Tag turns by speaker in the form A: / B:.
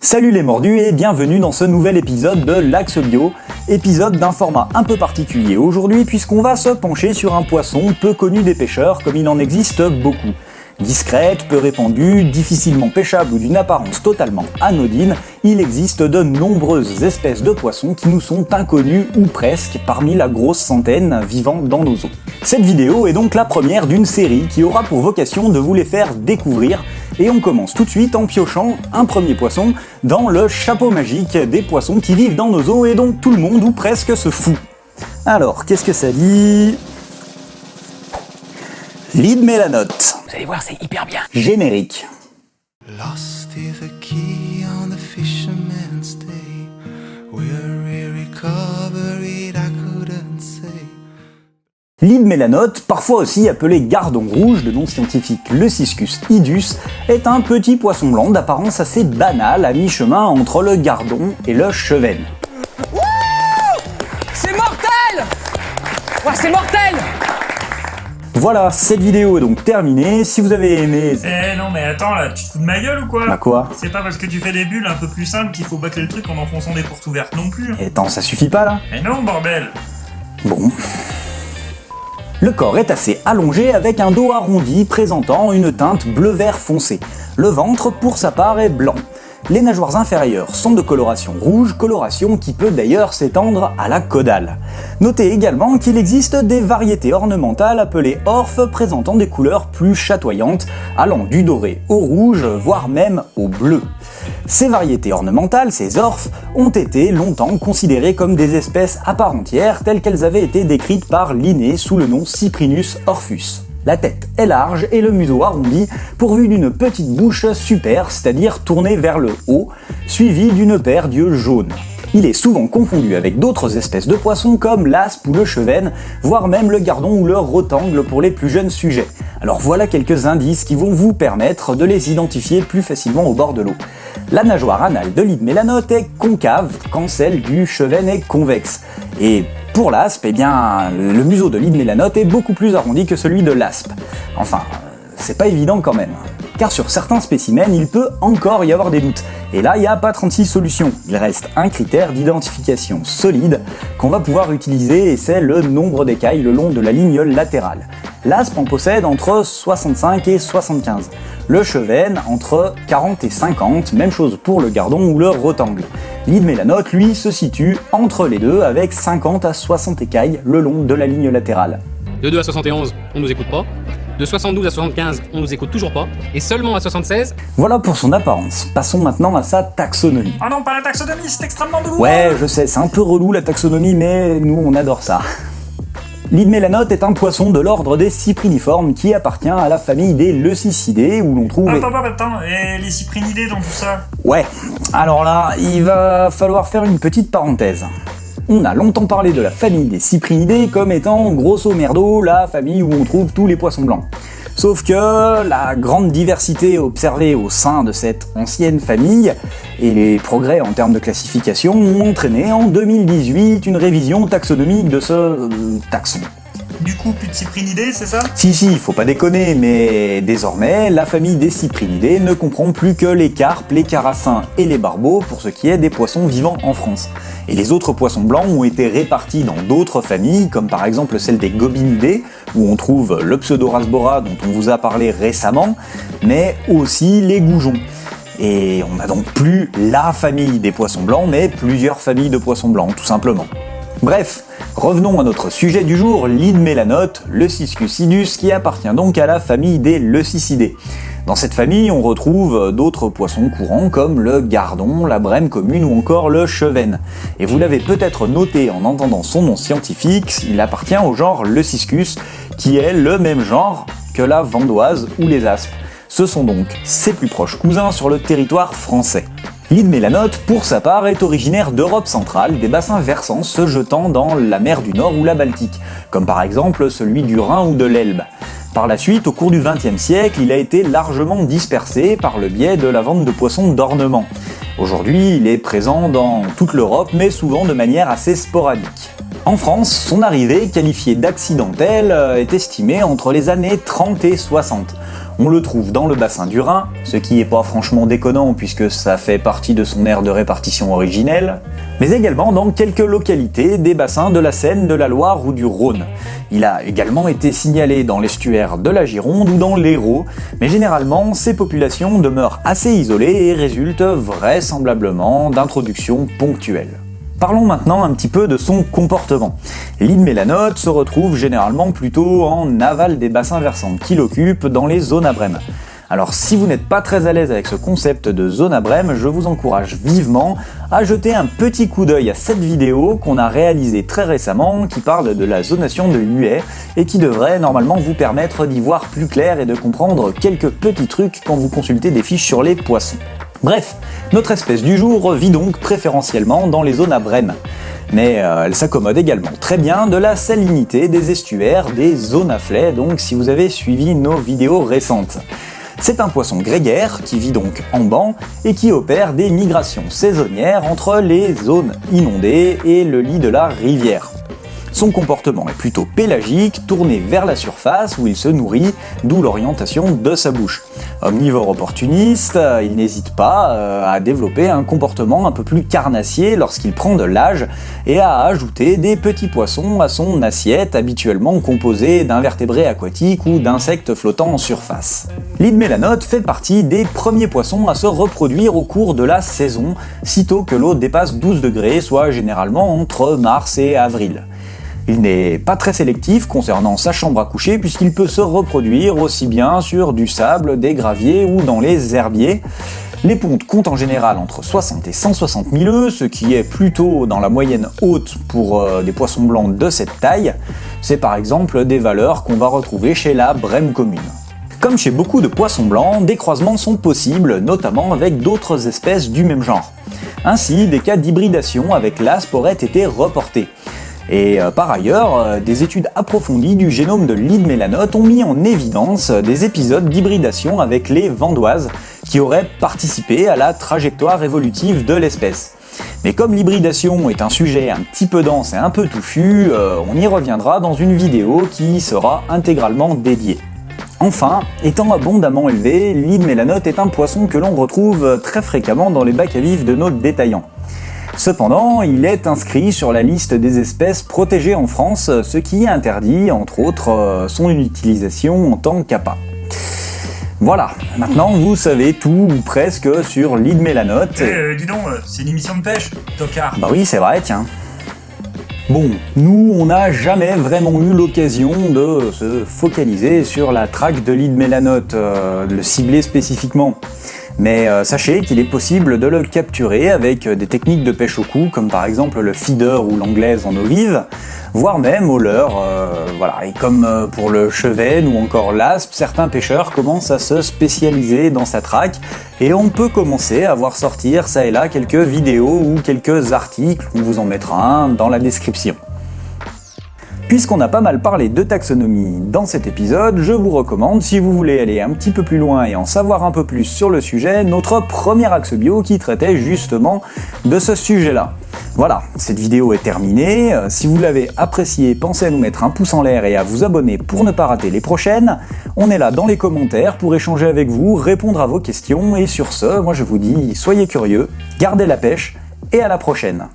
A: Salut les mordus et bienvenue dans ce nouvel épisode de l'Axe Bio, épisode d'un format un peu particulier aujourd'hui puisqu'on va se pencher sur un poisson peu connu des pêcheurs comme il en existe beaucoup. Discrète, peu répandue, difficilement pêchable ou d'une apparence totalement anodine, il existe de nombreuses espèces de poissons qui nous sont inconnues ou presque parmi la grosse centaine vivant dans nos eaux. Cette vidéo est donc la première d'une série qui aura pour vocation de vous les faire découvrir et on commence tout de suite en piochant un premier poisson dans le chapeau magique des poissons qui vivent dans nos eaux et dont tout le monde ou presque se fout. Alors, qu'est-ce que ça dit ? Lead Mélanote.
B: Vous allez voir, c'est hyper bien.
A: Générique.
C: Lost is a key on the fisherman's day. Where we recover it, I couldn't say.
A: Lead Mélanote, parfois aussi appelé gardon rouge de nom scientifique Leuciscus idus, est un petit poisson blanc d'apparence assez banale à mi-chemin entre le gardon et le chevenne.
B: Wouh! C'est mortel! Ouais, c'est mortel!
A: Voilà, cette vidéo est donc terminée. Si vous avez aimé...
D: Eh non mais attends là, tu te fous de ma gueule ou quoi?
A: Bah quoi?
D: C'est pas parce que tu fais des bulles un peu plus simples qu'il faut bâcler le truc en enfonçant des portes ouvertes non plus.
A: Et attends, ça suffit pas là?
D: Mais non bordel!
A: Bon... Le corps est assez allongé avec un dos arrondi présentant une teinte bleu-vert foncé. Le ventre, pour sa part, est blanc. Les nageoires inférieures sont de coloration rouge, coloration qui peut d'ailleurs s'étendre à la caudale. Notez également qu'il existe des variétés ornementales appelées orphes présentant des couleurs plus chatoyantes, allant du doré au rouge, voire même au bleu. Ces variétés ornementales, ces orphes, ont été longtemps considérées comme des espèces à part entière telles qu'elles avaient été décrites par Linné sous le nom Cyprinus orphus. La tête est large et le museau arrondi, pourvu d'une petite bouche super, c'est-à-dire tournée vers le haut, suivie d'une paire d'yeux jaunes. Il est souvent confondu avec d'autres espèces de poissons comme l'aspe ou le chevenne, voire même le gardon ou le rotangle pour les plus jeunes sujets. Alors voilà quelques indices qui vont vous permettre de les identifier plus facilement au bord de l'eau. La nageoire anale de Lead Mélanote est concave quand celle du chevenne est convexe. Et pour l'aspe, eh bien, le museau de Lead Mélanote est beaucoup plus arrondi que celui de l'aspe. Enfin, c'est pas évident quand même. Car sur certains spécimens, il peut encore y avoir des doutes. Et là, il n'y a pas 36 solutions. Il reste un critère d'identification solide qu'on va pouvoir utiliser et c'est le nombre d'écailles le long de la ligne latérale. L'aspe en possède entre 65 et 75. Le chevenne entre 40 et 50, même chose pour le gardon ou le rotangle. Lead Mélanote, lui, se situe entre les deux avec 50 à 60 écailles le long de la ligne latérale.
E: De 2 à 71, on nous écoute pas. De 72 à 75, on nous écoute toujours pas. Et seulement à 76...
A: Voilà pour son apparence. Passons maintenant à sa taxonomie.
D: Oh non, pas la taxonomie, c'est extrêmement douloureux!
A: Ouais, je sais, c'est un peu relou la taxonomie, mais nous on adore ça. Lead Mélanote est un poisson de l'ordre des cypriniformes qui appartient à la famille des Leucicidés où l'on trouve...
D: Attends, et les cyprinidés dans tout ça?
A: Ouais, alors là, il va falloir faire une petite parenthèse. On a longtemps parlé de la famille des cyprinidés comme étant grosso merdo la famille où on trouve tous les poissons blancs. Sauf que la grande diversité observée au sein de cette ancienne famille et les progrès en termes de classification ont entraîné en 2018 une révision taxonomique de ce taxon.
D: Du coup, plus de cyprinidés, c'est ça?
A: Si, faut pas déconner, mais désormais, la famille des cyprinidés ne comprend plus que les carpes, les carassins et les barbeaux pour ce qui est des poissons vivant en France. Et les autres poissons blancs ont été répartis dans d'autres familles, comme par exemple celle des gobinidés, où on trouve le Pseudorasbora dont on vous a parlé récemment, mais aussi les goujons. Et on n'a donc plus la famille des poissons blancs, mais plusieurs familles de poissons blancs, tout simplement. Bref, revenons à notre sujet du jour, Lead Mélanote, Leuciscus idus, qui appartient donc à la famille des Leucicidés. Dans cette famille, on retrouve d'autres poissons courants comme le gardon, la brème commune ou encore le chevenne. Et vous l'avez peut-être noté en entendant son nom scientifique, il appartient au genre Leuciscus, qui est le même genre que la vandoise ou les aspes. Ce sont donc ses plus proches cousins sur le territoire français. Lead Mélanote, pour sa part, est originaire d'Europe centrale, des bassins versants se jetant dans la mer du Nord ou la Baltique, comme par exemple celui du Rhin ou de l'Elbe. Par la suite, au cours du XXe siècle, il a été largement dispersé par le biais de la vente de poissons d'ornement. Aujourd'hui, il est présent dans toute l'Europe, mais souvent de manière assez sporadique. En France, son arrivée, qualifiée d'accidentelle, est estimée entre les années 30 et 60. On le trouve dans le bassin du Rhin, ce qui est pas franchement déconnant puisque ça fait partie de son aire de répartition originelle, mais également dans quelques localités des bassins de la Seine, de la Loire ou du Rhône. Il a également été signalé dans l'estuaire de la Gironde ou dans l'Hérault, mais généralement ces populations demeurent assez isolées et résultent vraisemblablement d'introductions ponctuelles. Parlons maintenant un petit peu de son comportement. L'île Mélanote se retrouve généralement plutôt en aval des bassins versants qu'il occupe dans les zones à brème. Alors si vous n'êtes pas très à l'aise avec ce concept de zone à brème, je vous encourage vivement à jeter un petit coup d'œil à cette vidéo qu'on a réalisée très récemment qui parle de la zonation de l'Huet et qui devrait normalement vous permettre d'y voir plus clair et de comprendre quelques petits trucs quand vous consultez des fiches sur les poissons. Bref, notre espèce du jour vit donc préférentiellement dans les zones à brème. Mais elle s'accommode également très bien de la salinité des estuaires, des zones à flets, donc si vous avez suivi nos vidéos récentes. C'est un poisson grégaire qui vit donc en banc et qui opère des migrations saisonnières entre les zones inondées et le lit de la rivière. Son comportement est plutôt pélagique, tourné vers la surface où il se nourrit, d'où l'orientation de sa bouche. Omnivore opportuniste, il n'hésite pas à développer un comportement un peu plus carnassier lorsqu'il prend de l'âge et à ajouter des petits poissons à son assiette, habituellement composée d'invertébrés aquatiques ou d'insectes flottants en surface. L'île Mélanote fait partie des premiers poissons à se reproduire au cours de la saison, sitôt que l'eau dépasse 12 degrés, soit généralement entre mars et avril. Il n'est pas très sélectif concernant sa chambre à coucher puisqu'il peut se reproduire aussi bien sur du sable, des graviers ou dans les herbiers. Les pontes comptent en général entre 60 et 160 000 œufs, ce qui est plutôt dans la moyenne haute pour des poissons blancs de cette taille. C'est par exemple des valeurs qu'on va retrouver chez la brème commune. Comme chez beaucoup de poissons blancs, des croisements sont possibles, notamment avec d'autres espèces du même genre. Ainsi, des cas d'hybridation avec l'aspe auraient été reportés. Et par ailleurs, des études approfondies du génome de l'île Mélanote ont mis en évidence des épisodes d'hybridation avec les vandoises qui auraient participé à la trajectoire évolutive de l'espèce. Mais comme l'hybridation est un sujet un petit peu dense et un peu touffu, on y reviendra dans une vidéo qui sera intégralement dédiée. Enfin, étant abondamment élevé, l'île Mélanote est un poisson que l'on retrouve très fréquemment dans les bacs à vifs de nos détaillants. Cependant, il est inscrit sur la liste des espèces protégées en France, ce qui interdit, entre autres, son utilisation en tant qu'appât. Voilà, maintenant vous savez tout ou presque sur l'île Mélanote.
D: Dis donc, c'est une émission de pêche, tocard.
A: Bah oui, c'est vrai, tiens. Bon, nous, on n'a jamais vraiment eu l'occasion de se focaliser sur la traque de l'île Mélanote, le cibler spécifiquement. Mais sachez qu'il est possible de le capturer avec des techniques de pêche au cou, comme par exemple le feeder ou l'anglaise en eau vive, voire même au leurre. Voilà. Et comme pour le chevenne ou encore l'aspe, certains pêcheurs commencent à se spécialiser dans sa traque et on peut commencer à voir sortir ça et là quelques vidéos ou quelques articles, on vous en mettra un dans la description. Puisqu'on a pas mal parlé de taxonomie dans cet épisode, je vous recommande, si vous voulez aller un petit peu plus loin et en savoir un peu plus sur le sujet, notre premier axe bio qui traitait justement de ce sujet-là. Voilà, cette vidéo est terminée. Si vous l'avez appréciée, pensez à nous mettre un pouce en l'air et à vous abonner pour ne pas rater les prochaines. On est là dans les commentaires pour échanger avec vous, répondre à vos questions et sur ce, moi je vous dis, soyez curieux, gardez la pêche et à la prochaine.